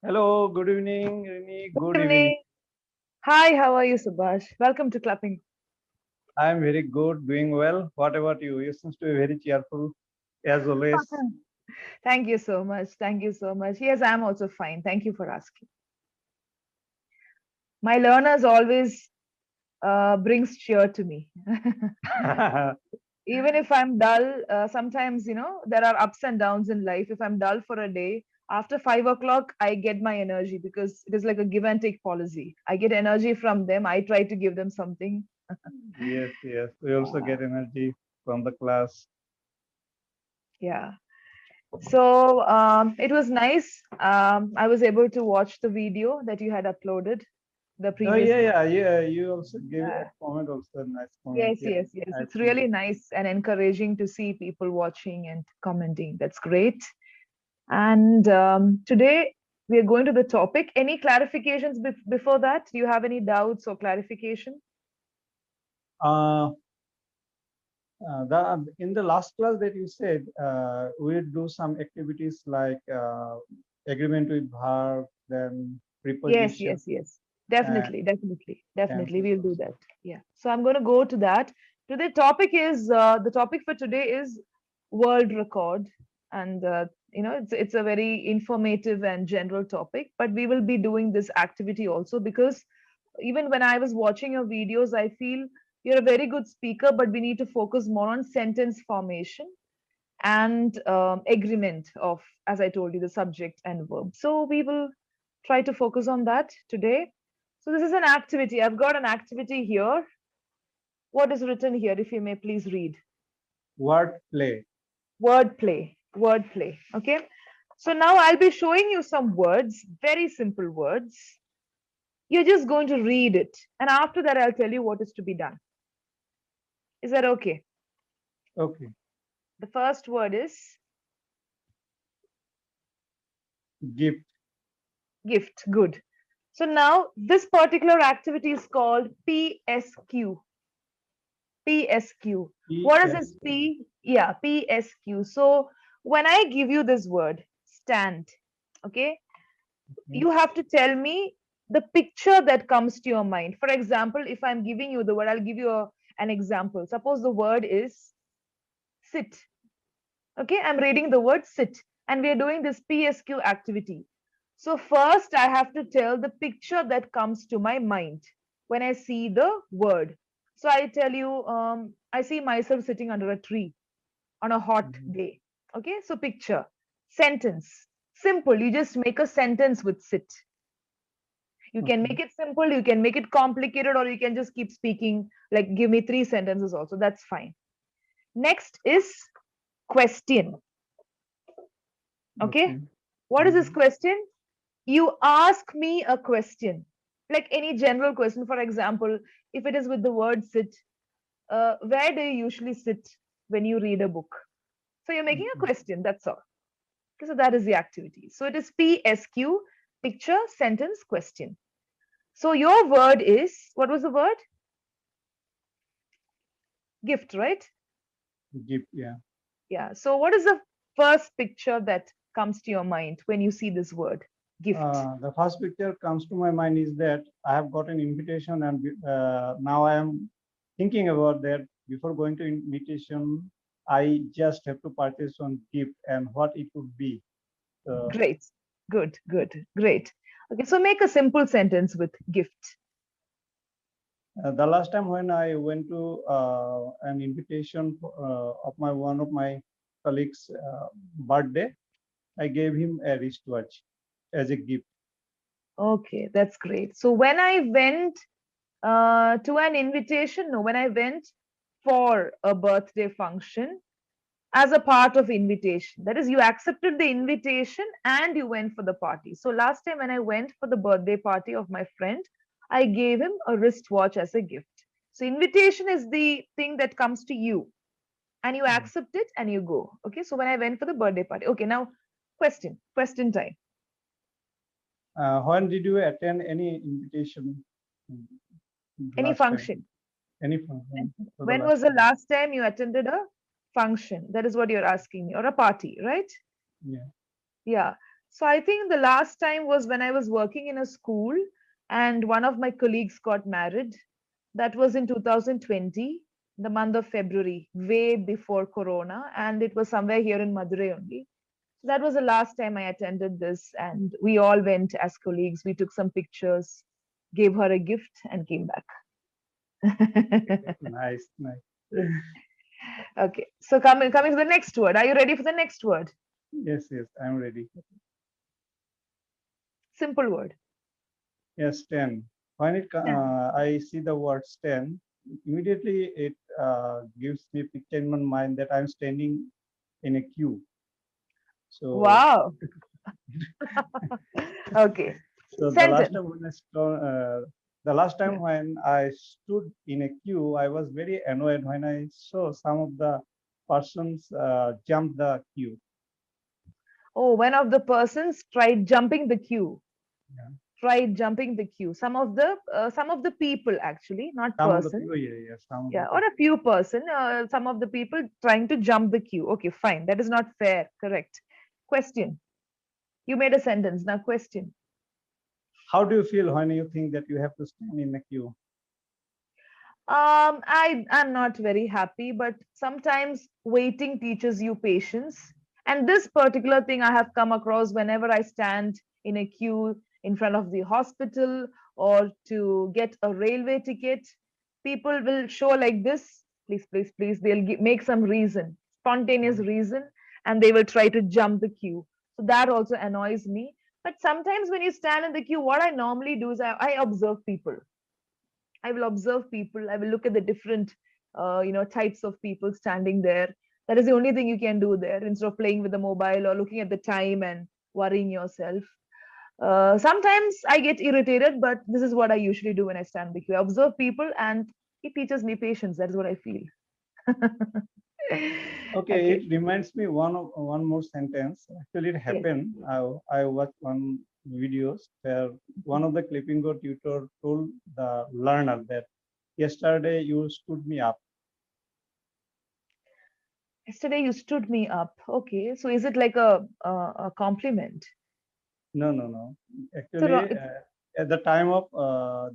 Hello, good evening, Rini. Good Good evening. evening. Hi, how are you, Subhash? Welcome to Clapping. I'm very good, doing well. What about you? You seems to be very cheerful, as always. Thank you so much. Thank you so much. Yes, I'm also fine. Thank you for asking. My learners always brings cheer to me. Even if I'm dull, sometimes, there are ups and downs in life. If I'm dull for a day, after 5 o'clock, I get my energy because it is like a give and take policy. I get energy from them. I try to give them something. Yes, yes. We also Yeah. get energy from the class. Yeah. So it was nice. I was able to watch the video that you had uploaded the Oh, previous yeah, day. yeah, yeah. You also gave a Uh, comment, also a nice comment. yes, Yeah, yes, yes. I've It's seen really it. nice and encouraging to see people watching and commenting. That's great. And today we are going to the topic. Any clarifications before that? Do you have any doubts or clarification? Uh, in the last class that you said, we do some activities like agreement with verb, then Yes, preposition, yes, yes. and Definitely, definitely, definitely. tenses We'll do also. that. Yeah. So I'm going to go to that. Today topic is the topic for today is world record, and it's a very informative and general topic. But we will be doing this activity also because even when I was watching your videos, I feel you're a very good speaker, but we need to focus more on sentence formation and agreement of, as I told you, the subject and verb. So we will try to focus on that today. So this is an activity. I've got an activity here. What is written here, if you may please read? Word play. Wordplay. Wordplay. Okay. So now I'll be showing you some words, very simple words. You're just going to read it. And after that, I'll tell you what is to be done. Is that okay? Okay. The first word is Gift. gift. Good. So now this particular activity is called PSQ. PSQ. What is Yes. this P? Yeah, PSQ. So when I give you this word, stand, okay, Okay. you have to tell me the picture that comes to your mind. For example, if I'm giving you the word, I'll give you an example. Suppose the word is sit. Okay, I'm reading the word sit, and we are doing this PSQ activity. So, first, I have to tell the picture that comes to my mind when I see the word. So, I tell you, I see myself sitting under a tree on a hot Mhm. day. Okay, so picture, sentence, simple. You just make a sentence with sit. You can Okay. make it simple, you can make it complicated, or you can just keep speaking, like give me three sentences also. That's fine. Next is question. Okay, Okay. what is this Mhm. question? You ask me a question, like any general question. For example, if it is with the word sit, where do you usually sit when you read a book? So you're making a Okay. question, that's all. Okay, so that is the activity. So it is PSQ, picture, sentence, question. So your word is, what was the word? Gift, right? Gift. Yeah. Yeah. So what is the first picture that comes to your mind when you see this word? Gift. The first picture comes to my mind is that I have got an invitation, and now I am thinking about that. Before going to invitation, I just have to purchase one gift and what it would be. So, Great. Good, good, great. Okay, so make a simple sentence with gift. the last time when I went to an invitation of my one of my colleagues' birthday, I gave him a wristwatch as a gift. Okay, that's great. So when I went to an invitation, no, when I went for a birthday function as a part of invitation, that is, you accepted the invitation and you went for the party. So last time when I went for the birthday party of my friend, I gave him a wristwatch as a gift. So invitation is the thing that comes to you and you accept it and you go. Okay, so when I went for the birthday party. Okay, now question time. When did you attend any invitation Any last time? function. Any function for the When last was the time? last time you attended a function? That is what you're asking me, or a party, right? Yeah. Yeah. So I think the last time was when I was working in a school and one of my colleagues got married. That was in 2020, the month of February, way before Corona, and it was somewhere here in Madurai only. That was the last time I attended this, and we all went as colleagues. We took some pictures, gave her a gift, and came back. Nice, nice. Okay, so coming to the next word. Are you ready for the next word? Yes, yes, I'm ready. Simple word. Yes, 10. When Yeah. I see the word stand, immediately it gives me a picture in my mind that I'm standing in a queue. So, Wow. Okay. so Sentence. the last Yeah. time when I stood in a queue, I was very annoyed when I saw some of the persons jump the queue. Oh, one of the persons tried jumping the queue. Yeah. Tried jumping the queue. Some of the people actually, not Some of the person. people, yeah, yeah, some of the Yeah, or people. a few person. Some of the people trying to jump the queue. Okay, fine. That is not fair. Correct. Question. You made a sentence. Now question. How do you feel when you think that you have to stand in a queue? I'm not very happy, but sometimes waiting teaches you patience. And this particular thing I have come across whenever I stand in a queue in front of the hospital or to get a railway ticket. People will show like this, please, please, please. They'll make some reason, spontaneous reason, and they will try to jump the queue. So that also annoys me. But sometimes when you stand in the queue, what I normally do is I observe people. I will observe people. I will look at the different, types of people standing there. That is the only thing you can do there instead of playing with the mobile or looking at the time and worrying yourself. Sometimes I get irritated, but this is what I usually do when I stand in the queue. I observe people and it teaches me patience. That is what I feel. Okay, Okay. it reminds me one more sentence. Actually, it Yes. happened. I watched one videos where one of the Clapingo tutor told the learner that yesterday you stood me up. Yesterday you stood me up. Okay. So is it like a compliment? No, no, no. So Actually, at the time of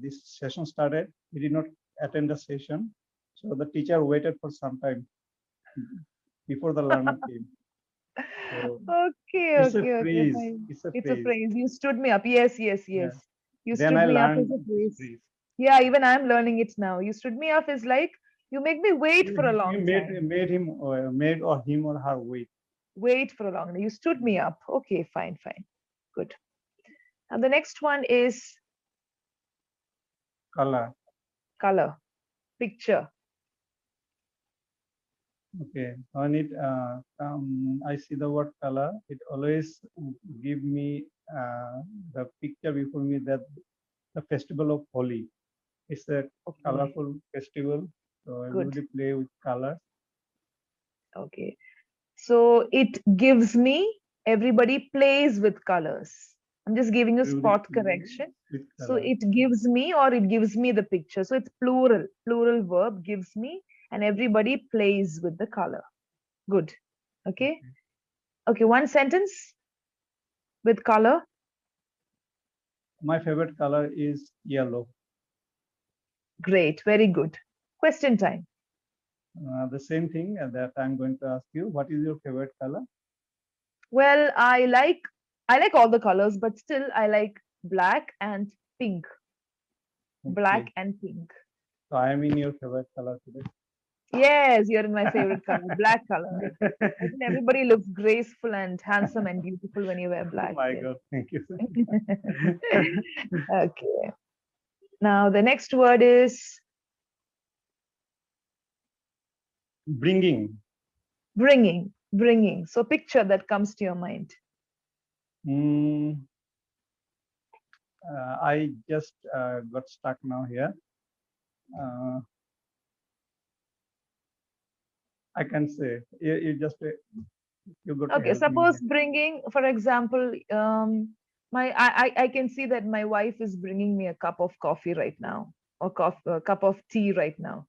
this session started, he did not attend the session. So the teacher waited for some time before the learner came. So Okay, it's a okay, okay, phrase. fine. It's a It's a phrase. phrase. You stood me up. Yes, yes, Yeah. yes. You Then stood I me up is learned a this phrase. phrase. Yeah, even I'm learning it now. You stood me up is like you make me wait for a You long time. made or him or her wait. Wait for a long time. You stood me up. Okay, fine, fine. Good. And the next one is Color. color, picture. Okay. When I see the word color, it always give me the picture before me that the festival of Holi. It's a Okay, colorful festival. So good. everybody play with colors. Okay. So it gives me everybody plays with colors. I'm just giving you Everybody spot play correction. with So colors. it gives me or it gives me the picture. So it's plural, plural verb gives me, and everybody plays with the color. Good. Okay. Okay. One sentence with color. My favorite color is yellow. Great. Very good. Question time. The same thing that I'm going to ask you. What is your favorite color? Well, I like all the colors, but still I like black and pink. Okay. Black and pink. So I am in your favorite color today. Yes, you're in my favorite color, black color. I think everybody looks graceful and handsome and beautiful when you wear Oh black. my Yes. God. Thank you. Okay. Now the next word is Bringing. bringing. Bringing. So picture that comes to your mind. Mm, I just got stuck now here. Uh, I can say you got to Okay. help me Suppose here. bringing, for example, I can see that my wife is bringing me a cup of coffee right now, or a cup of tea right now.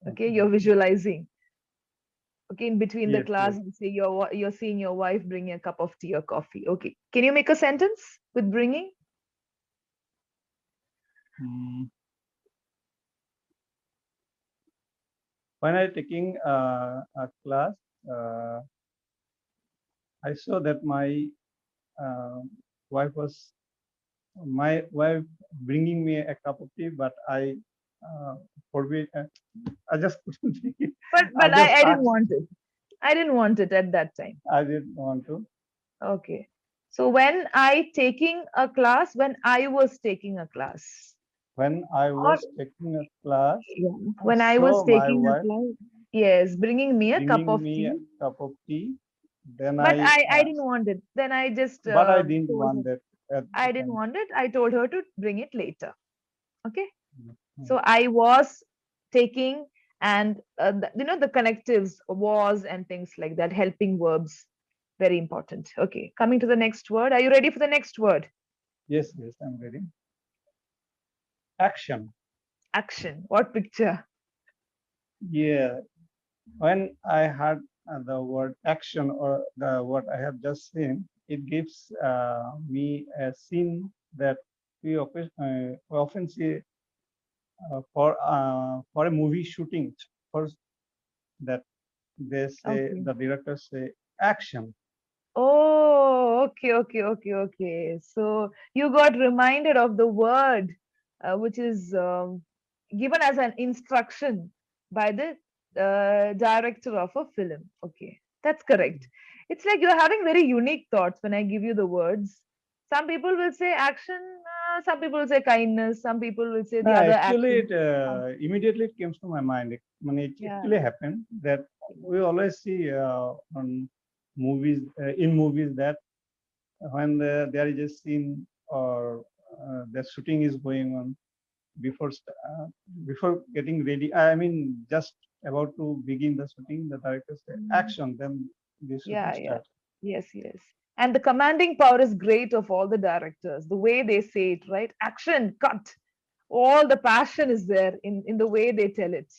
Okay, Okay. you're visualizing. Okay, in between the Yes, class, yes. you say you're seeing your wife bring a cup of tea or coffee. Okay, can you make a sentence with bringing? Mm, when I taking a class, uh, I saw that uh, wife was my wife bringing me a cup of tea, but I forbid. I just couldn't take it. I But just I didn't asked. want it. I didn't want it at that time. I didn't want to. Okay. So when I was taking a class, When I or was taking a class, yeah, I when I was saw my taking a wife class, yes, bringing me a cup bringing of me a tea, cup of tea. Then but I, I didn't want it. Then I just but I didn't told her want that at the I didn't time. want it. I told her to bring it later. Okay. Mhm. So I was taking, and the connectives was and things like that, helping verbs, very important. Okay, coming to the next word. Are you ready for the next word? Yes, yes, I'm ready. Action. Action. What picture? Yeah. When I heard the word action or the what I have just seen, it gives me a scene that we often see for a movie shooting. First, that they say Okay. the director say action. Oh, okay, okay, okay, okay. So you got reminded of the word, which is given as an instruction by the director of a film. Okay, that's correct. It's like you're having very unique thoughts when I give you the words. Some people will say action, some people will say kindness, some people will say No, the other actually, action. it Um, immediately it comes to my mind. It yeah. actually happened that we always see on movies in movies that when there is a scene or the shooting is going on before before getting ready. I mean, just about to begin the shooting, the director say Mm. action. Then the shooting Yeah, yeah. starts. Yes, yes. And the commanding power is great of all the directors. The way they say it, right? Action, cut. All the passion is there in the way they tell it.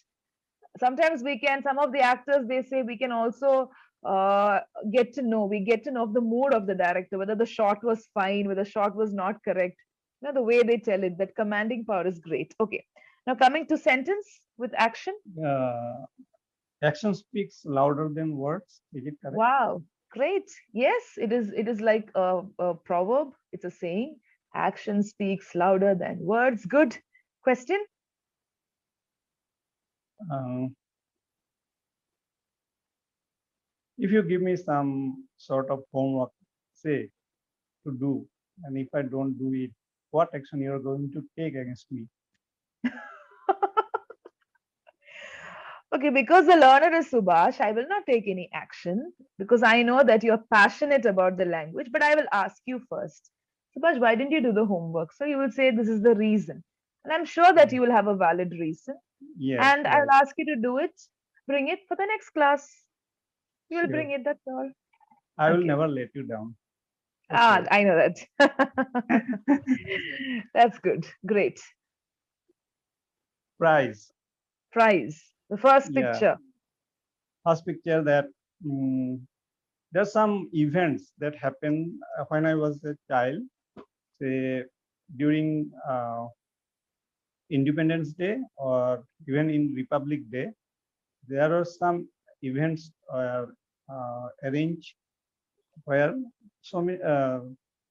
Sometimes some of the actors, they say we can also uh, we get to know of the mood of the director, whether the shot was fine, whether the shot was not correct. The way they tell it, that commanding power is great. Okay. Now coming to sentence with action. Uh, Action speaks louder than words. Is it correct? Wow, great. Yes, it is like a proverb. It's a saying. Action speaks louder than words. Good. Question? Uh, if you give me some sort of homework, say to do, and if I don't do it, what action you are going to take against me? Okay, because the learner is Subhash, I will not take any action because I know that you're passionate about the language, but I will ask you first. Subhash, why didn't you do the homework? So you will say this is the reason. And I'm sure that you will have a valid reason. Yes, And I'll right. ask you to do it, bring it for the next class. You will Sure. bring it, that's all. I will Okay. never let you down. Ah, Okay. I know that. That's good. Great. Prize. Prize. The first Yeah. picture. First picture that mm there's some events that happened when I was a child, say during Independence Day or even in Republic Day. There are some events arranged where so many, uh,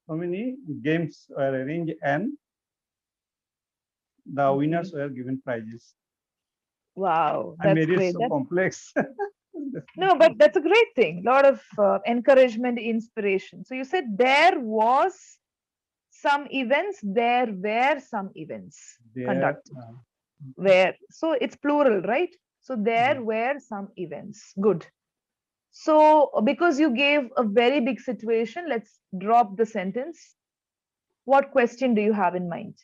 so many games were arranged and the Okay. winners were given prizes. Wow, I that's made it great. so complex. No, but that's a great thing. A lot of encouragement, inspiration. So you said there was some events, there were some events There, conducted. Where? So it's plural, right? So yeah. there were some events. Good. So because you gave a very big situation, let's drop the sentence. What question do you have in mind?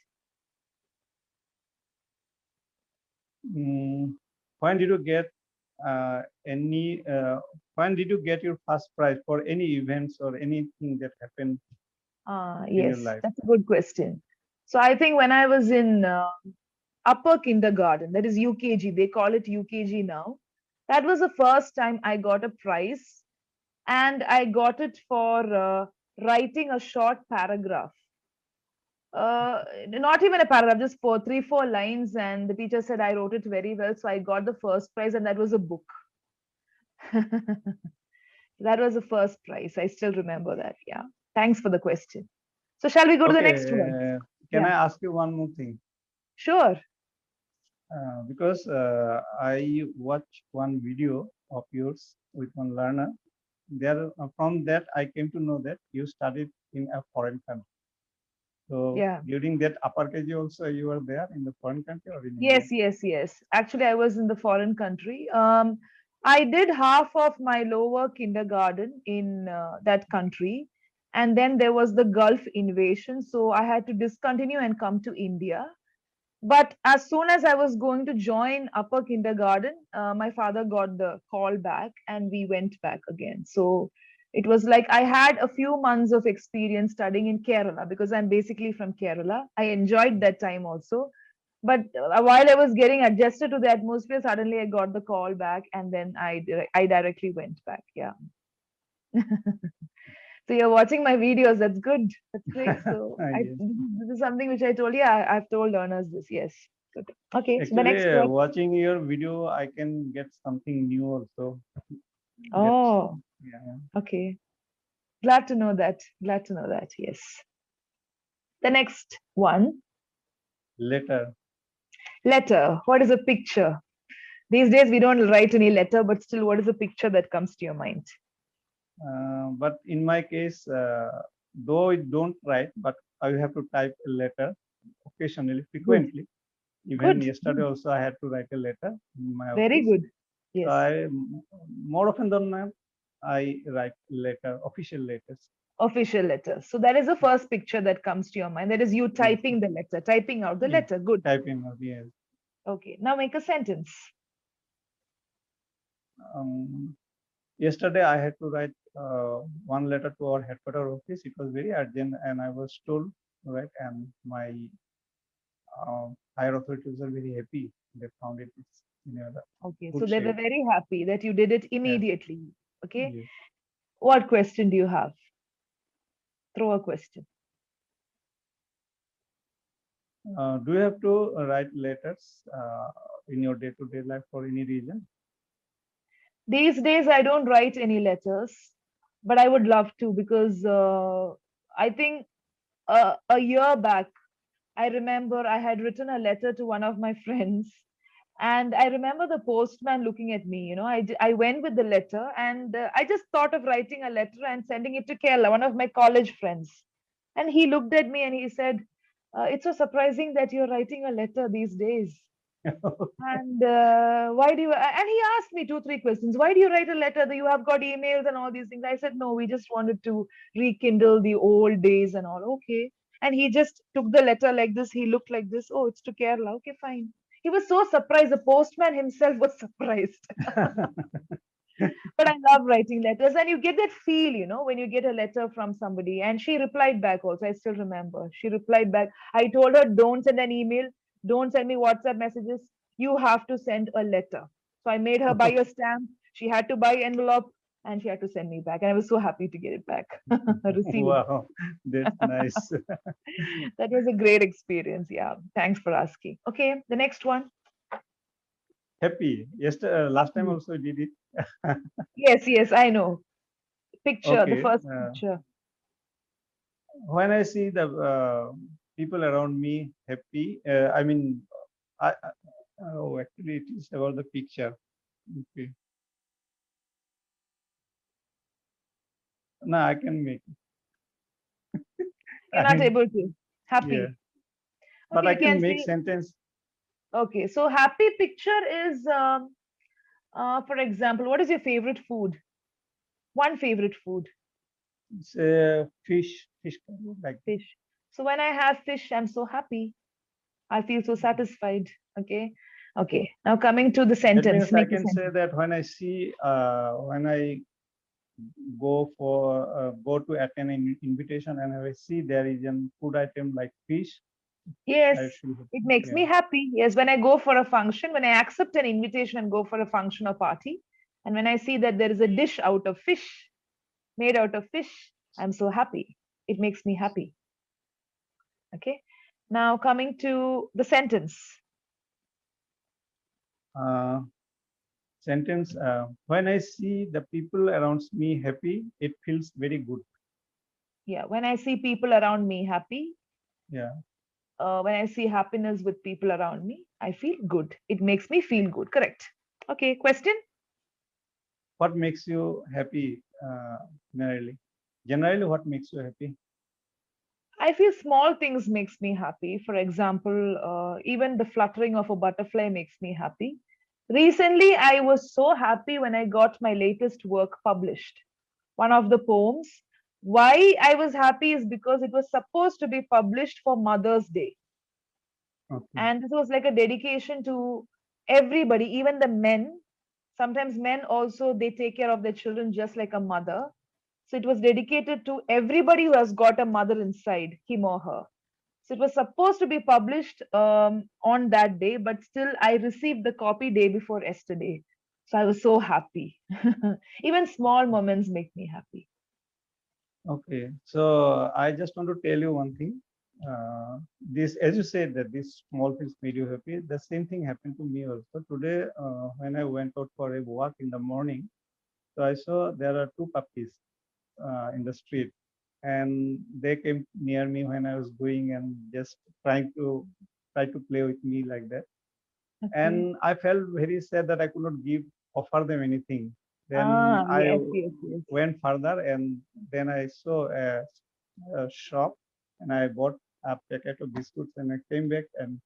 Mm, when did you get any? When did you get your first prize for any events or anything that happened in your Yes, life? that's a good question. So I think when I was in upper kindergarten, that is UKG, they call it UKG now. That was the first time I got a prize, and I got it for writing a short paragraph. Not even a paragraph, just for 3, 4 lines. And the teacher said I wrote it very well. So I got the first prize, and that was a book. That was the first prize. I still remember that. Yeah. Thanks for the question. So, shall we go to the Okay, next one? can I Yeah, ask you one more thing? sure. Because I watched one video of yours with one learner. There, from that, I came to know that you studied in a foreign country. So Yeah. during that upper KG also, you were there in the foreign country or in India? Yes, yes, yes. Actually, I was in the foreign country. I did half of my lower kindergarten in that country. And then there was the Gulf invasion. So I had to discontinue and come to India. But as soon as I was going to join upper kindergarten, my father got the call back and we went back again. So it was like I had a few months of experience studying in Kerala because I'm basically from Kerala. I enjoyed that time also. But while I was getting adjusted to the atmosphere, suddenly I got the call back and then I directly went back. Yeah. So you're watching my videos. That's good. That's great. So Yes. this is something which I told you. I've told learners this. Yes. Good. Okay. So the Actually, next one. watching your video, I can get something new also. That's Oh, yeah. okay. Glad to know that. Glad to know that. Yes. The next one. Letter. Letter. What is a picture? These days we don't write any letter, but still, what is a picture that comes to your mind? But in my case, though it don't write, but I have to type a letter occasionally, Good. frequently. Even Good. yesterday Good. also I had to write a letter in my Very office. good. So Yes. I more often than not I write letter, official letters. Official letter. So that is the first picture that comes to your mind. That is you Yes, typing the letter, typing out the yes. letter. Good. Typing of yes. Okay. Now make a sentence. Um, Yesterday I had to write one letter to our headquarter office. It was very urgent, and I was told, right, and my higher authorities are very happy. They found it in a Okay. So good they were shape. very happy that you did it Yeah. immediately. Okay. Yes. What question do you have? Throw a question. Do you have to write letters in your day-to-day life for any reason? These days, I don't write any letters, but I would love to because I think a year back, I remember I had written a letter to one of my friends. And I remember the postman looking at me. I went with the letter and I just thought of writing a letter and sending it to Kerala, one of my college friends. And he looked at me and he said, "It's so surprising that you're writing a letter these days. And why do you?" And he asked me 2, 3 questions. Why do you write a letter? That you have got emails and all these things. I said, no, we just wanted to rekindle the old days and all. Okay. And he just took the letter like this. He looked like this. Oh, it's to Kerala. Okay, fine. He was so surprised. The postman himself was surprised. But I love writing letters. And you get that feel, when you get a letter from somebody. And she replied back also. I still remember. She replied back. I told her, don't send an email. Don't send me WhatsApp messages. You have to send a letter. So I made her buy a stamp. She had to buy envelope and she had to send me back. And I was so happy to get it back, receive it. Wow, that's nice. That was a great experience. Yeah. Thanks for asking. Okay. The next one. Happy. Yesterday, last time Happy. also did it. Yes, yes, I know. Picture, the Okay. first picture. When I see the people around me happy, I mean, oh, actually, it is about the picture. Okay. No, I can make it. You're I not mean, able to. yeah, Happy. but Okay, I you can can make see. sentence. Okay, so happy picture is, for example, what is your favorite food? One favorite food, It's fish curry, like fish. So when I have fish, I'm so happy. I feel so satisfied. Okay. Okay. Now coming to the that sentence, means I make a can say sentence. that when I see when I go to attend an invitation and I see there is a food item like fish, Yes, I feel it happy. makes Yeah. me happy. Yes, when I go for a function, when I accept an invitation and go for a function or party, and when I see that there is a dish out of fish, made out of fish, I'm so happy. It makes me happy. Okay. Now coming to the sentence. Uh, Sentence. When I see the people around me happy, it feels very good. Yeah, when I see people around me happy, Yeah. when I see happiness with people around me, I feel good. It makes me feel good. Correct. Okay, question. What makes you happy generally? Generally, what makes you happy? I feel small things makes me happy. For example, even the fluttering of a butterfly makes me happy. Recently, I was so happy when I got my latest work published. One of the poems. Why I was happy is because it was supposed to be published for Mother's Day. Okay. And this was like a dedication to everybody, even the men. Sometimes men also they take care of their children just like a mother. So it was dedicated to everybody who has got a mother inside him or her. So it was supposed to be published on that day, but still I received the copy day before yesterday. So I was so happy. Even small moments make me happy. Okay. So I just want to tell you one thing. This, as you said, that this small things made you happy. The same thing happened to me also today when I went out for a walk in the morning. So I saw there are two puppies in the street, and they came near me when I was going and just try to play with me like that. Okay. And I felt very sad that I could not offer them anything. Then Ah, I yes, yes, yes. went further, and then I saw a shop, and I bought a packet of biscuits, and I came back and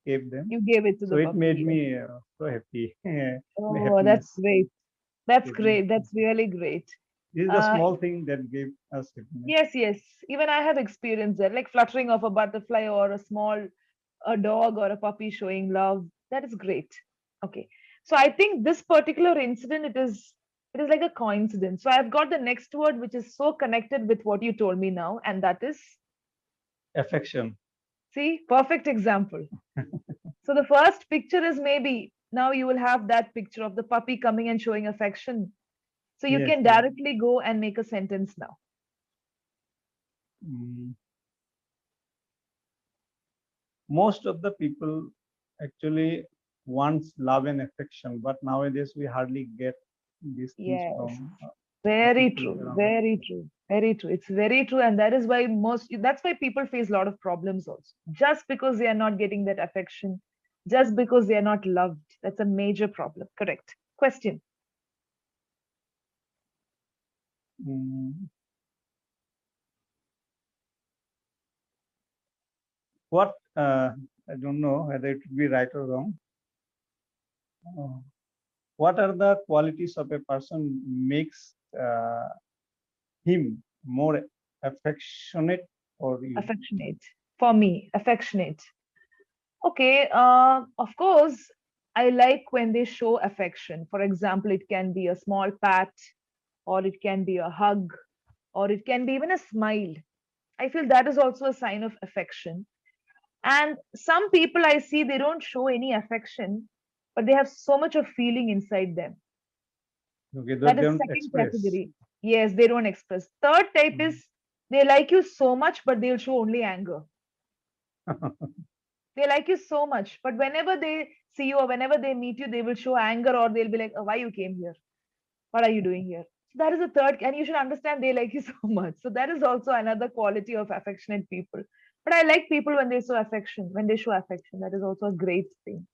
gave them. You gave it to So the it made puppy. Yes. me so happy. Oh, that's Happiness great. That's gave me great. happiness. That's really great. This is the Uh, small thing that gave us happiness. yes, yes. Even I have experienced that, like fluttering of a butterfly or a small a dog or a puppy showing love. That is great. Okay. So I think this particular incident, it is like a coincidence. So I've got the next word which is so connected with what you told me now, and that is, Affection. see, perfect example. So the first picture is maybe now you will have that picture of the puppy coming and showing affection. So you Yes, can yes. directly go and make a sentence now. Mm, most of the people actually wants love and affection, but nowadays we hardly get these things Yes. from the Very people true, around. very true, very true. It's very true. And that is why that's why people face a lot of problems also. Just because they are not getting that affection, just because they are not loved. That's a major problem. Correct. Question. Mm, what I don't know whether it would be right or wrong. Uh, what are the qualities of a person makes him more affectionate for you? Affectionate. For me, affectionate. Okay. Of course, I like when they show affection. For example, it can be a small pat, or it can be a hug, or it can be even a smile. I feel that is also a sign of affection. And some people I see, they don't show any affection, but they have so much of feeling inside them. Okay, That they is don't second express. category. Yes, they don't express. Third type Mm. is they like you so much, but they'll show only anger. They like you so much, but whenever they see you or whenever they meet you, they will show anger or they'll be like, oh, why you came here? What are you doing here? So that is the third, and you should understand they like you so much. So that is also another quality of affectionate people. But I like people when they show affection, when they show affection. That is also a great thing.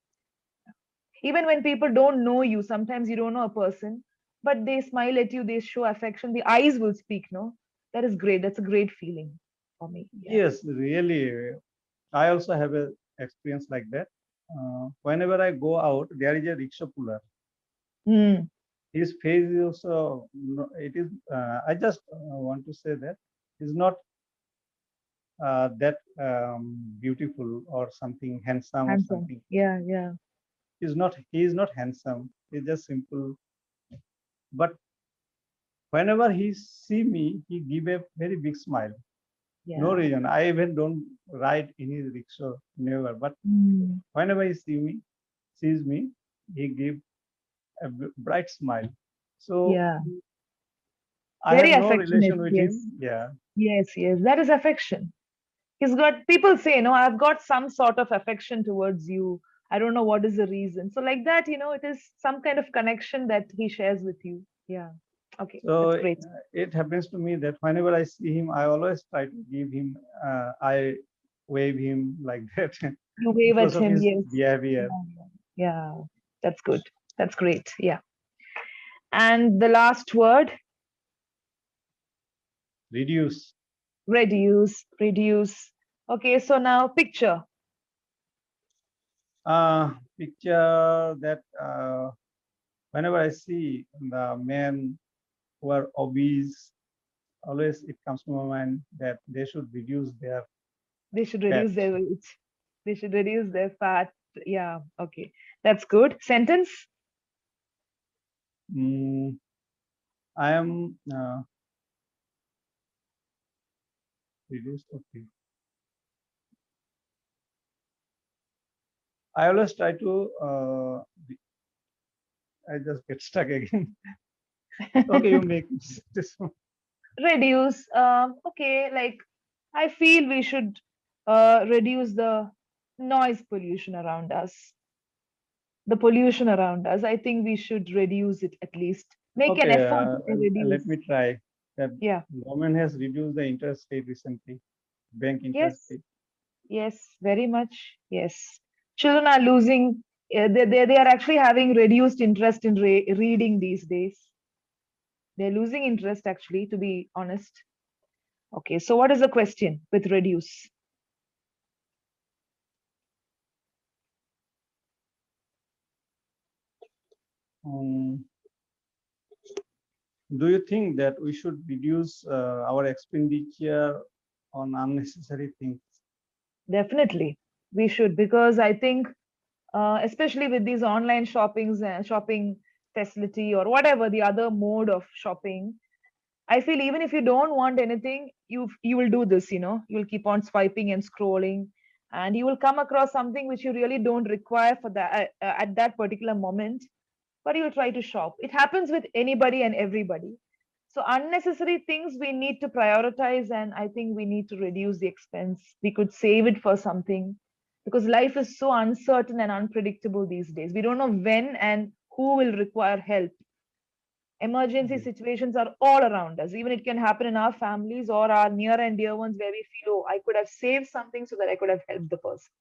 Even when people don't know you, sometimes you don't know a person, but they smile at you, they show affection, the eyes will speak, no? That is great. That's a great feeling for me. Yeah. Yes, really. I also have a experience like that. Whenever I go out, there is a rickshaw puller. Mm, His face is also, it is, I just want to say that he's not that beautiful or something handsome or handsome. something. Yeah, yeah. He is not handsome. He's just simple. But whenever he see me, he give a very big smile. No Yeah. reason. I even don't ride any rickshaw, never. But Mm. whenever he sees me, he give a bright smile. So Yeah. I Very have no affectionate. relation with Yes. him. Yeah. Yes. Yes. That is affection. He's got, people say, no, I've got some sort of affection towards you. I don't know what is the reason. So, like that, it is some kind of connection that he shares with you. Yeah. Okay. So That's great. it happens to me that whenever I see him, I always try to give him, I wave him like that You wave at because of him. his Yes. behavior. Yeah. Yeah. That's good. That's great. Yeah. And the last word, Reduce. reduce, reduce. Okay. So now picture. Picture that whenever I see the men who are obese, always it comes to my mind that they should reduce their They should fat. reduce their weight. They should reduce their fat. Yeah. Okay. That's good. Sentence. Mm, I am reduced. Okay. I always try to. I just get stuck again. Okay, you make this one. Reduce. Okay. Like, I feel we should reduce the noise pollution around us. The pollution around us. I think we should reduce it at least. Make an Okay, effort to let reduce. me try. That Yeah. government has reduced the interest rate recently, bank interest Yes. rate. Yes. Very much. Yes. Children are losing. They are actually having reduced interest in reading these days. They're losing interest, actually, to be honest. Okay. So, what is the question with reduce? Um, do you think that we should reduce our expenditure on unnecessary things? Definitely, we should, because I think, especially with these online shoppings and shopping facility or whatever the other mode of shopping, I feel even if you don't want anything, you will do this. You'll keep on swiping and scrolling, and you will come across something which you really don't require for that at that particular moment, but you'll try to shop. It happens with anybody and everybody. So unnecessary things we need to prioritize, and I think we need to reduce the expense. We could save it for something, because life is so uncertain and unpredictable these days. We don't know when and who will require help. Emergency Mm. situations are all around us. Even it can happen in our families or our near and dear ones, where we feel, oh, I could have saved something so that I could have helped the person.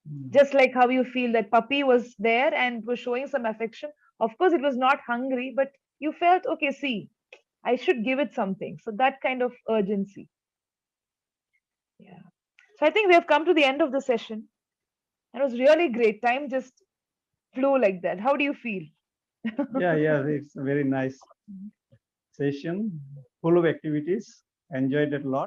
Mm. Just like how you feel that puppy was there and was showing some affection. Of course, it was not hungry, but you felt, okay, see, I should give it something. So that kind of urgency. Yeah. So I think we have come to the end of the session. It was really great. Time just flew like that. How do you feel? Yeah, yeah, it's a very nice session, full of activities. Enjoyed it a lot.